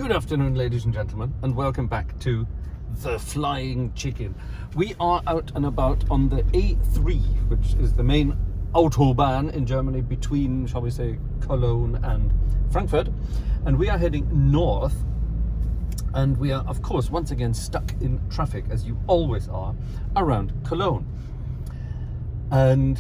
Good afternoon, ladies and gentlemen, and welcome back to The Flying Chicken. We are out and about on the A3, which is the main Autobahn in Germany between, shall we say, Cologne and Frankfurt. And we are heading north, and we are, of course, once again stuck in traffic, as you always are, around Cologne. And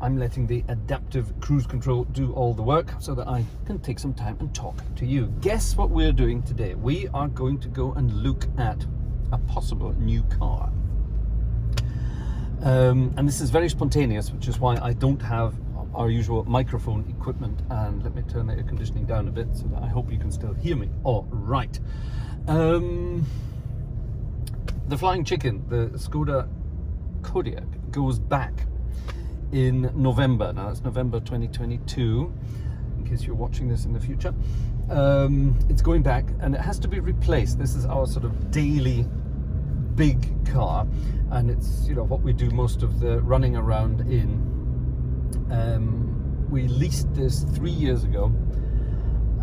I'm letting the adaptive cruise control do all the work so that I can take some time and talk to you. Guess what we're doing today? We are going to go and look at a possible new car. And this is very spontaneous, which is why I don't have our usual microphone equipment. And let me turn the air conditioning down a bit so that I hope you can still hear me. All right. The Flying Chicken, the Skoda Kodiaq, goes back in November. Now it's November 2022, in case you're watching this in the future. It's going back and it has to be replaced. This is our sort of daily big car, and it's, you know, what we do most of the running around in. We leased this 3 years ago,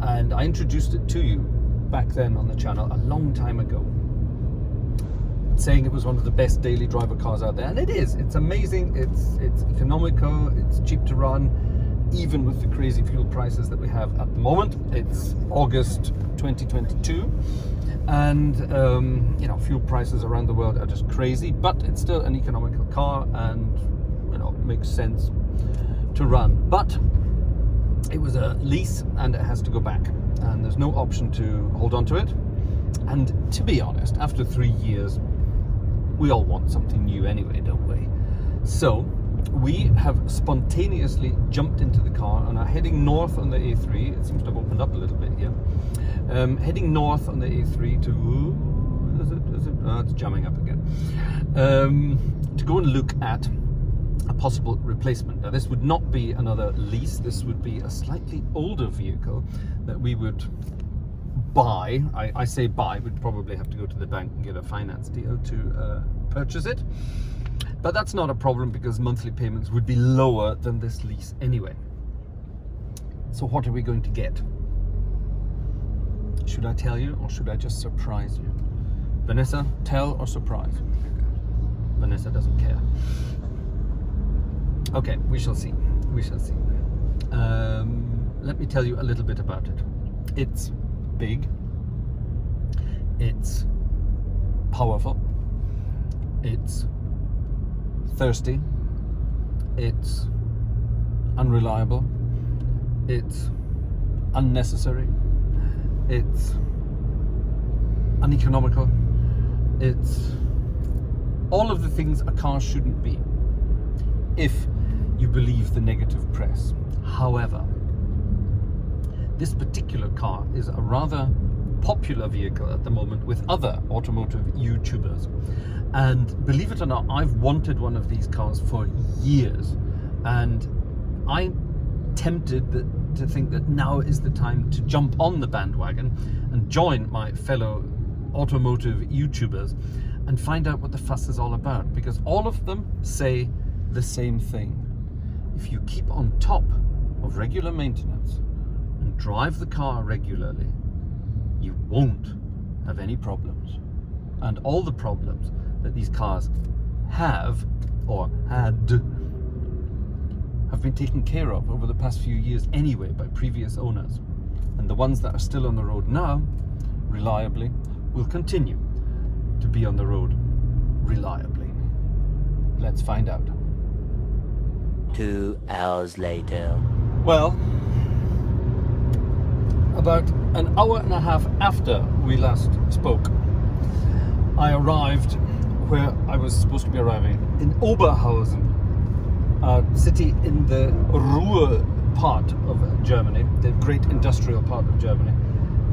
and I introduced it to you back then on the channel a long time ago, saying it was one of the best daily driver cars out there, and it is. It's amazing. It's economical. It's cheap to run, even with the crazy fuel prices that we have at the moment. It's August 2022, and you know, fuel prices around the world are just crazy. But it's still an economical car, and you know, makes sense to run. But it was a lease, and it has to go back, and there's no option to hold on to it. And to be honest, after 3 years, we all want something new anyway, don't we? So we have spontaneously jumped into the car and are heading north on the A3. It seems to have opened up a little bit here. Heading north on the A3 to, is it? Oh, it's jamming up again. To go and look at a possible replacement. Now, this would not be another lease. This would be a slightly older vehicle that we would buy. I say buy, we'd probably have to go to the bank and get a finance deal to purchase it. But that's not a problem because monthly payments would be lower than this lease anyway. So what are we going to get? Should I tell you, or should I just surprise you? Vanessa, tell or surprise? Vanessa doesn't care. Okay, we shall see. We shall see. Let me tell you a little bit about it. It's big, it's powerful, it's thirsty, it's unreliable, it's unnecessary, it's uneconomical, it's all of the things a car shouldn't be, if you believe the negative press. However, this particular car is a rather popular vehicle at the moment with other automotive YouTubers. And believe it or not, I've wanted one of these cars for years. And I'm tempted to think that now is the time to jump on the bandwagon and join my fellow automotive YouTubers and find out what the fuss is all about. Because all of them say the same thing. If you keep on top of regular maintenance and drive the car regularly, you won't have any problems. And all the problems that these cars have or had have been taken care of over the past few years anyway by previous owners. And the ones that are still on the road now, reliably, will continue to be on the road reliably. Let's find out. 2 hours later. Well, about an hour and a half after we last spoke, I arrived where I was supposed to be arriving, in Oberhausen, a city in the Ruhr part of Germany, the great industrial part of Germany.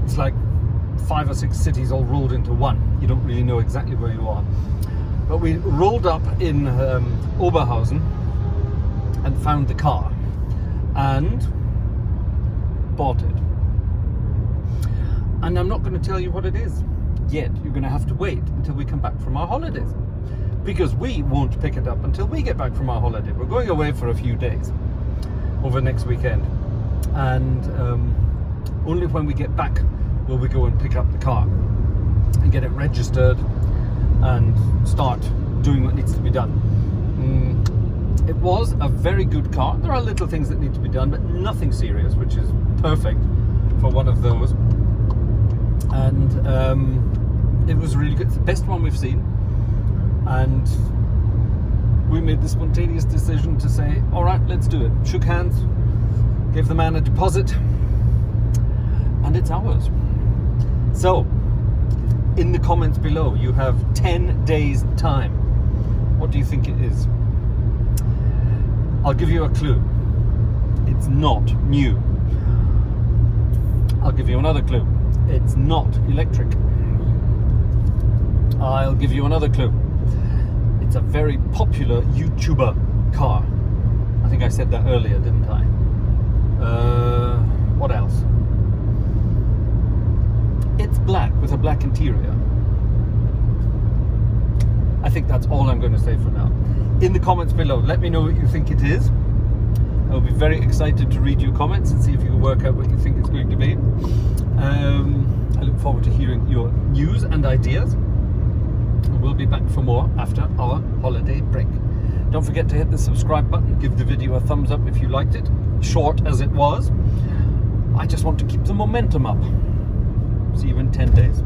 It's like 5 or 6 cities all rolled into one. You don't really know exactly where you are. But we rolled up in Oberhausen and found the car and bought it. And I'm not going to tell you what it is yet. You're going to have to wait until we come back from our holidays, because we won't pick it up until we get back from our holiday. We're going away for a few days over next weekend, and only when we get back will we go and pick up the car and get it registered and start doing what needs to be done. It was a very good car. There are little things that need to be done, but nothing serious, which is perfect for one of those. And it was really good. It's the best one we've seen. And we made the spontaneous decision to say, all right, let's do it. Shook hands, gave the man a deposit, and it's ours. So, in the comments below, you have 10 days time. What do you think it is? I'll give you a clue. It's not new. I'll give you another clue. It's not electric. I'll give you another clue. It's a very popular YouTuber car. I think I said that earlier, didn't I? What else? It's black with a black interior. I think that's all I'm going to say for now. In the comments below, let me know what you think it is. I'll be very excited to read your comments and see if you can work out what you think it's going to be. I look forward to hearing your news and ideas. We'll be back for more after our holiday break. Don't forget to hit the subscribe button, give the video a thumbs up if you liked it, short as it was. I just want to keep the momentum up. See you in 10 days.